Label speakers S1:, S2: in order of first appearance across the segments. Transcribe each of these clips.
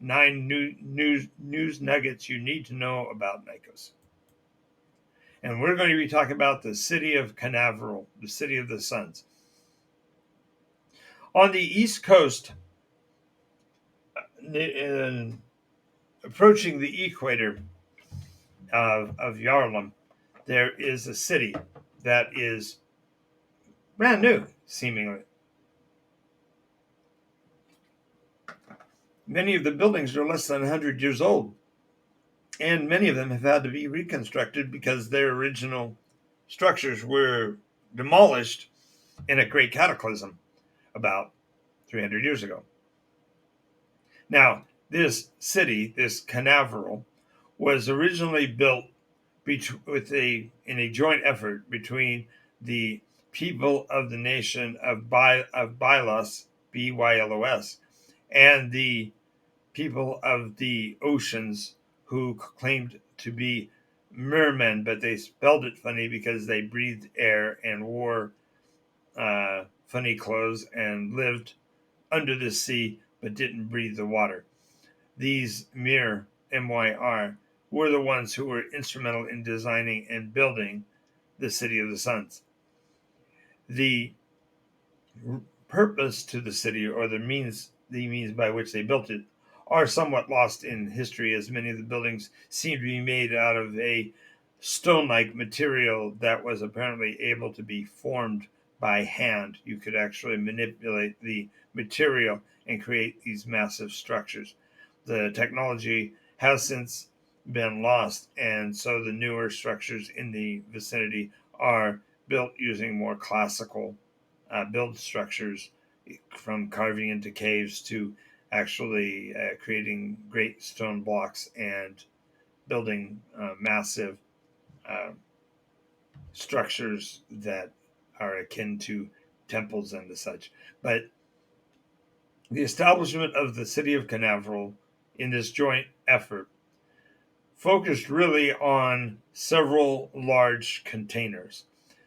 S1: 9 news nuggets you need to know about Nycos. And we're going to be talking about the city of Canaveral, the city of the suns. On the east coast, approaching the equator of Yarlum, there is a city that is brand new, seemingly. Many of the buildings are less than 100 years old, and many of them have had to be reconstructed because their original structures were demolished in a great cataclysm about 300 years ago. Now, this city, this Canaveral, was originally built in a joint effort between the people of the nation of Bylos, Bylos, and the people of the oceans who claimed to be mermen, but they spelled it funny because they breathed air and wore funny clothes and lived under the sea but didn't breathe the water. These Myr, M-Y-R, were the ones who were instrumental in designing and building the City of the Suns. The purpose to the city, or the means by which they built it, are somewhat lost in history, as many of the buildings seem to be made out of a stone-like material that was apparently able to be formed by hand. You could actually manipulate the material and create these massive structures. The technology has since been lost, and so the newer structures in the vicinity are built using more classical build structures, from carving into caves to actually creating great stone blocks and building massive structures that are akin to temples and the such. But the establishment of the city of Canaveral in this joint effort focused really on several large containers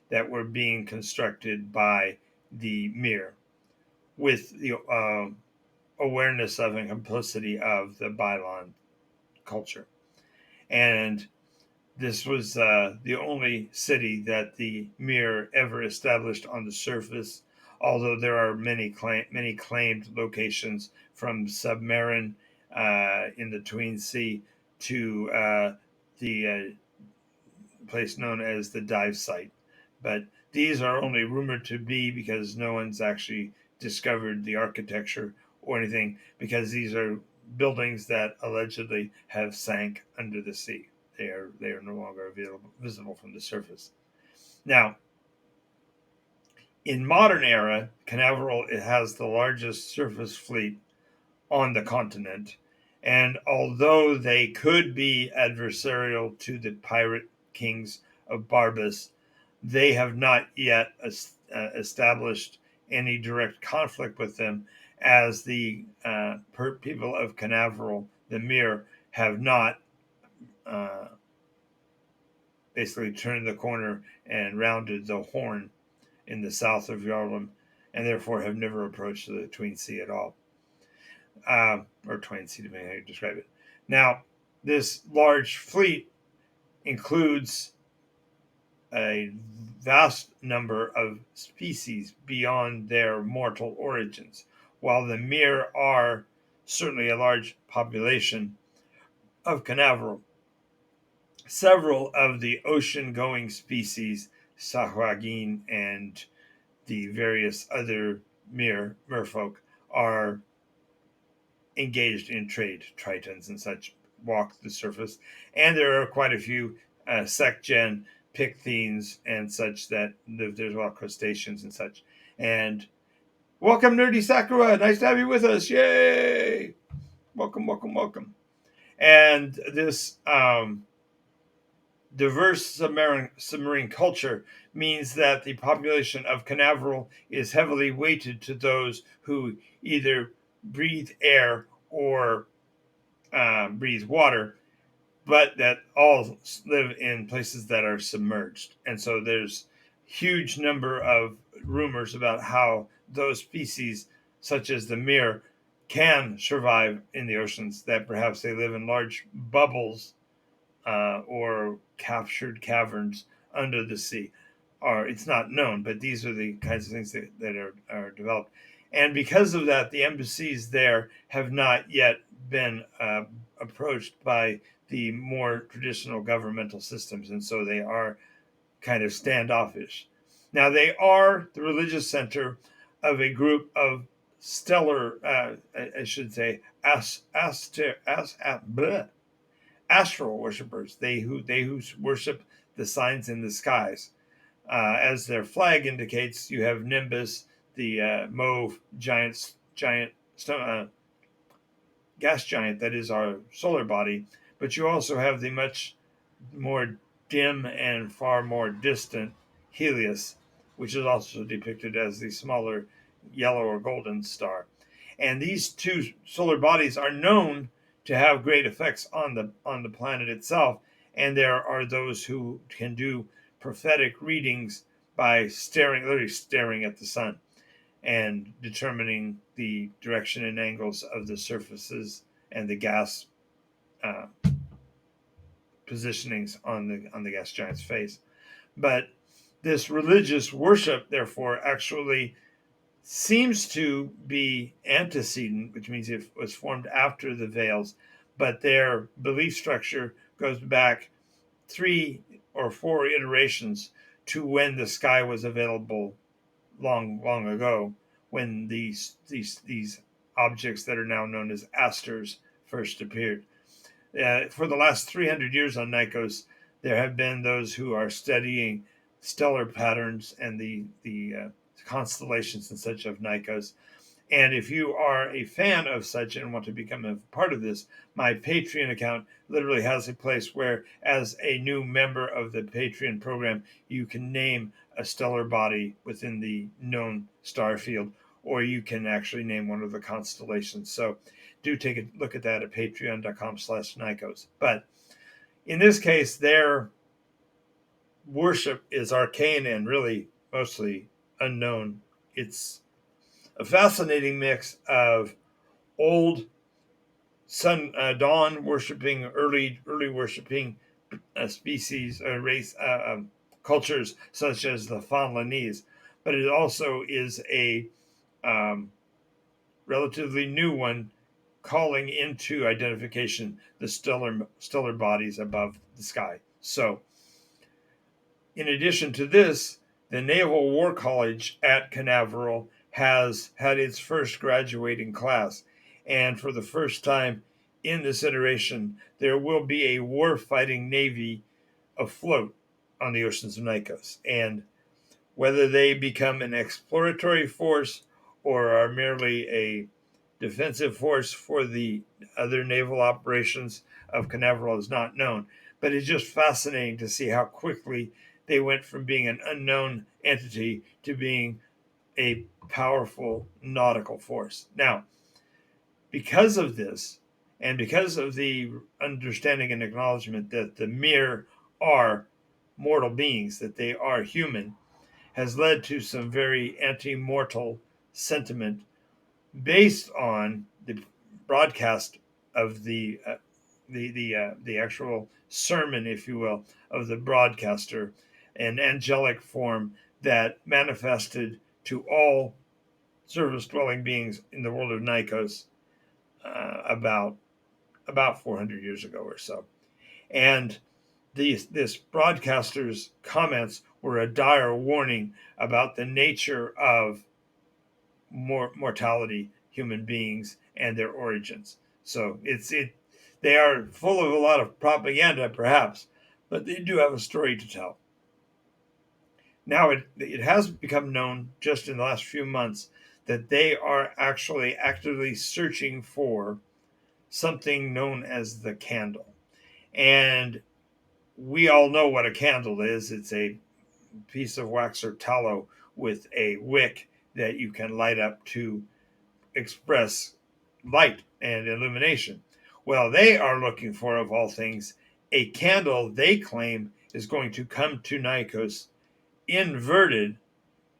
S1: that were being constructed by the Myr, with the awareness of and complicity of the Bylon culture. And this was the only city that the Myr ever established on the surface, although there are many claimed locations from Submarine in the Tween Sea to the place known as the dive site. But these are only rumored to be because no one's actually discovered the architecture or anything, because these are buildings that allegedly have sank under the sea. They are no longer visible from the surface. Now, in modern era, Canaveral, it has the largest surface fleet on the continent, and although they could be adversarial to the pirate kings of Barbas, they have not yet established any direct conflict with them, as the people of Canaveral, the Myr, have not basically turned the corner and rounded the horn in the south of Yarlum, and therefore have never approached the Tween Sea at all. Or Tween Sea, depending on how you describe it. Now, this large fleet includes a vast number of species beyond their mortal origins. While the Myr are certainly a large population of Canaveral, several of the ocean-going species, Sahuagin and the various other merfolk, are engaged in trade. Tritons and such walk the surface, and there are quite a few Sekgen, Picthenes, and such that live there as well, crustaceans and such. And welcome, Nerdy Sakura. Nice to have you with us. Yay! Welcome, welcome, welcome. And this diverse submarine culture means that the population of Canaveral is heavily weighted to those who either breathe air or breathe water, but that all live in places that are submerged. And so there's huge number of rumors about how those species, such as the Myr, can survive in the oceans, that perhaps they live in large bubbles or captured caverns under the sea. Or it's not known, but these are the kinds of things that are developed. And because of that, the embassies there have not yet been approached by the more traditional governmental systems. And so they are kind of standoffish. Now, they are the religious center of a group of stellar, I should say, astral worshippers. They who worship the signs in the skies. As their flag indicates, you have Nimbus, the mauve giant gas giant that is our solar body, but you also have the much more dim and far more distant Helios, which is also depicted as the smaller yellow or golden star. And these two solar bodies are known to have great effects on the planet itself. And there are those who can do prophetic readings by literally staring at the sun and determining the direction and angles of the surfaces and the gas uh, positionings on the gas giant's face. But this religious worship, therefore, actually seems to be antecedent, which means it was formed after the veils, but their belief structure goes back 3 or 4 iterations to when the sky was available long ago, when these objects that are now known as asters first appeared. For the last 300 years on Nycos, there have been those who are studying stellar patterns and the constellations and such of Nycos. And if you are a fan of such and want to become a part of this, my Patreon account literally has a place where, as a new member of the Patreon program, you can name a stellar body within the known star field, or you can actually name one of the constellations. So do take a look at that at patreon.com/Nycos. But in this case, their worship is arcane and really mostly unknown. It's a fascinating mix of old sun dawn worshiping, early worshiping species race cultures such as the Fanlanese, but it also is a um, relatively new one, calling into identification the stellar bodies above the sky. So, in addition to this, the Naval War College at Canaveral has had its first graduating class. And for the first time in this iteration, there will be a war-fighting Navy afloat on the oceans of Nycos. And whether they become an exploratory force or are merely a defensive force for the other naval operations of Canaveral is not known. But it's just fascinating to see how quickly they went from being an unknown entity to being a powerful nautical force. Now, because of this, and because of the understanding and acknowledgement that the mere are mortal beings, that they are human, has led to some very anti mortal sentiment based on the broadcast of the actual sermon, if you will, of the broadcaster, an angelic form that manifested to all surface-dwelling beings in the world of Nycos about 400 years ago or so. And this broadcaster's comments were a dire warning about the nature of mortality, human beings, and their origins. So they are full of a lot of propaganda, perhaps, but they do have a story to tell. Now it has become known just in the last few months that they are actually actively searching for something known as the candle. And we all know what a candle is. It's a piece of wax or tallow with a wick that you can light up to express light and illumination. Well, they are looking for, of all things, a candle they claim is going to come to Nycos inverted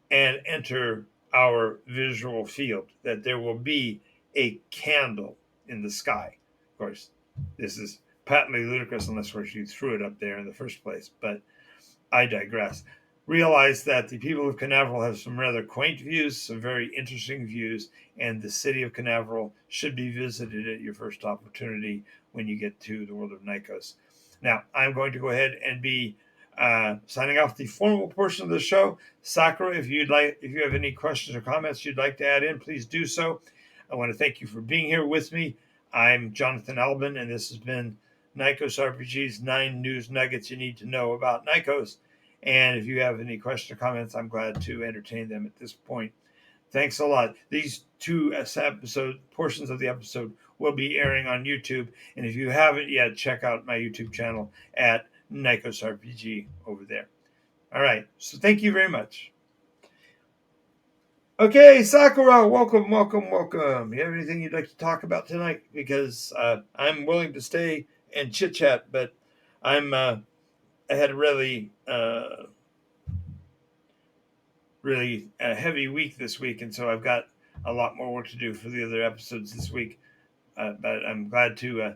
S1: and enter our visual field, that there will be a candle in the sky. Of course, this is patently ludicrous unless you threw it up there in the first place, but I digress. Realize that the people of Canaveral have some rather quaint views, some very interesting views, and the city of Canaveral should be visited at your first opportunity when you get to the world of Nycos. Now, I'm going to go ahead and be signing off the formal portion of the show. Sakura, if you have any questions or comments you'd like to add in, please do so. I want to thank you for being here with me. I'm Jonathan Albin, and this has been Nycos RPG's 9 news nuggets you need to know about Nycos. And if you have any questions or comments, I'm glad to entertain them at this point. Thanks a lot. These two portions of the episode will be airing on YouTube. And if you haven't yet, check out my YouTube channel at NycosRPG over there. All right. So thank you very much. Okay, Sakura, welcome. You have anything you'd like to talk about tonight? Because I'm willing to stay and chit chat, but I had a really heavy week this week, and so I've got a lot more work to do for the other episodes this week. But I'm glad to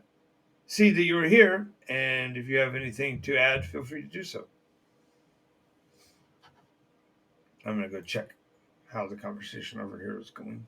S1: see that you were here, and if you have anything to add, feel free to do so. I'm going to go check how the conversation over here is going.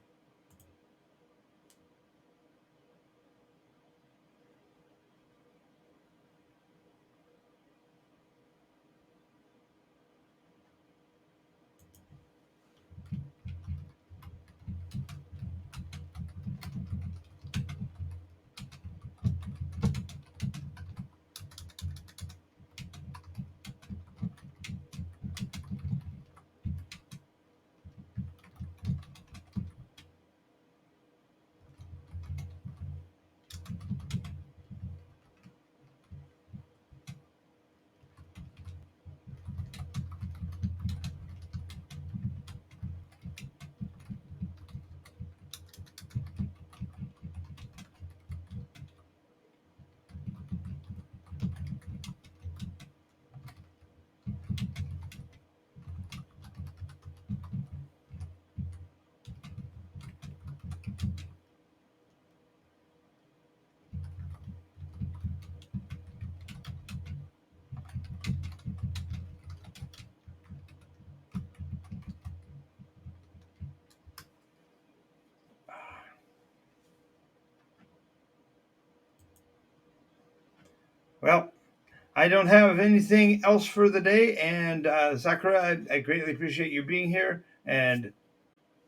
S1: Well, I don't have anything else for the day, and Sakura, I greatly appreciate you being here, and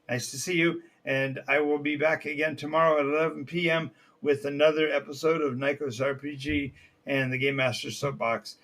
S1: nice to see you. And I will be back again tomorrow at 11 p.m. with another episode of Nycos RPG and the Game Master Soapbox.